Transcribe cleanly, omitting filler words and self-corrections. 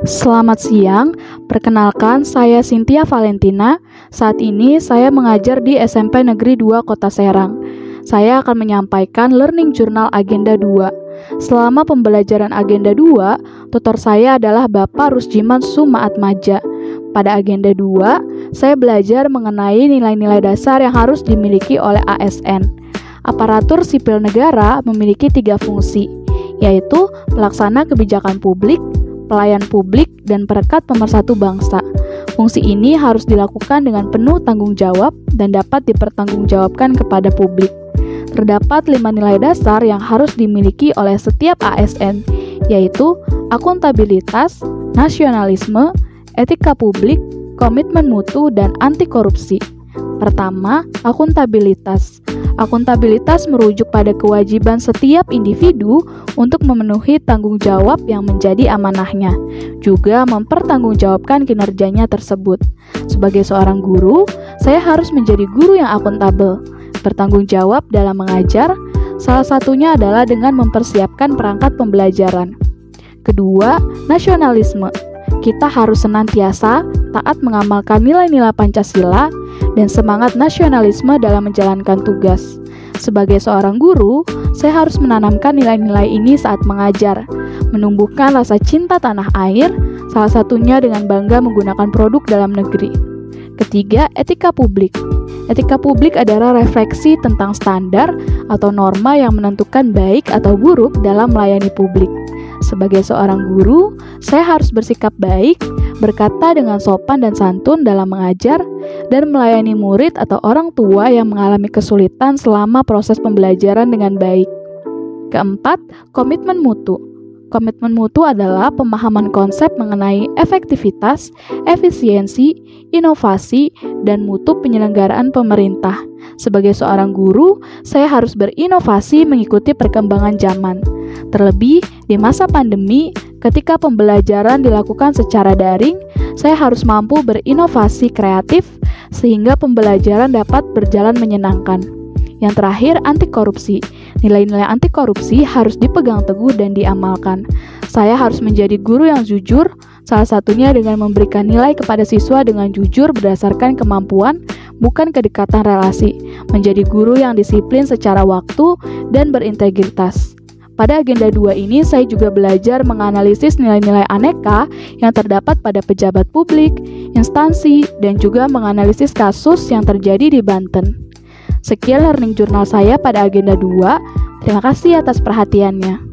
Selamat siang, perkenalkan saya Cynthia Valentina. Saat ini saya mengajar di SMP Negeri 2 Kota Serang. Saya akan menyampaikan Learning Journal Agenda 2. Selama pembelajaran Agenda 2, tutor saya adalah Bapak Rusjiman Sumaatmaja. Pada Agenda 2, saya belajar mengenai nilai-nilai dasar yang harus dimiliki oleh ASN. Aparatur sipil negara memiliki 3 fungsi, yaitu pelaksana kebijakan publik, pelayan publik, dan perekat pemersatu bangsa. Fungsi ini harus dilakukan dengan penuh tanggung jawab dan dapat dipertanggungjawabkan kepada publik. Terdapat 5 nilai dasar yang harus dimiliki oleh setiap ASN, yaitu akuntabilitas, nasionalisme, etika publik, komitmen mutu, dan anti korupsi. Pertama, akuntabilitas. Akuntabilitas merujuk pada kewajiban setiap individu untuk memenuhi tanggung jawab yang menjadi amanahnya, juga mempertanggungjawabkan kinerjanya tersebut. Sebagai seorang guru, saya harus menjadi guru yang akuntabel, bertanggung jawab dalam mengajar, salah satunya adalah dengan mempersiapkan perangkat pembelajaran. Kedua, nasionalisme. Kita harus senantiasa taat mengamalkan nilai-nilai Pancasila dan semangat nasionalisme dalam menjalankan tugas. Sebagai seorang guru, saya harus menanamkan nilai-nilai ini saat mengajar, menumbuhkan rasa cinta tanah air, salah satunya dengan bangga menggunakan produk dalam negeri. Ketiga, etika publik. Etika publik adalah refleksi tentang standar atau norma yang menentukan baik atau buruk dalam melayani publik. Sebagai seorang guru, saya harus bersikap baik, berkata dengan sopan dan santun dalam mengajar, dan melayani murid atau orang tua yang mengalami kesulitan selama proses pembelajaran dengan baik. Keempat, komitmen mutu. Komitmen mutu adalah pemahaman konsep mengenai efektivitas, efisiensi, inovasi, dan mutu penyelenggaraan pemerintah. Sebagai seorang guru, saya harus berinovasi mengikuti perkembangan zaman. Terlebih di masa pandemi, ketika pembelajaran dilakukan secara daring, saya harus mampu berinovasi kreatif sehingga pembelajaran dapat berjalan menyenangkan. Yang terakhir, anti korupsi. Nilai-nilai anti korupsi harus dipegang teguh dan diamalkan. Saya harus menjadi guru yang jujur, salah satunya dengan memberikan nilai kepada siswa dengan jujur berdasarkan kemampuan, bukan kedekatan relasi. Menjadi guru yang disiplin secara waktu dan berintegritas. Pada agenda 2 ini, saya juga belajar menganalisis nilai-nilai aneka yang terdapat pada pejabat publik, instansi, dan juga menganalisis kasus yang terjadi di Banten. Sekian learning journal saya pada agenda 2. Terima kasih atas perhatiannya.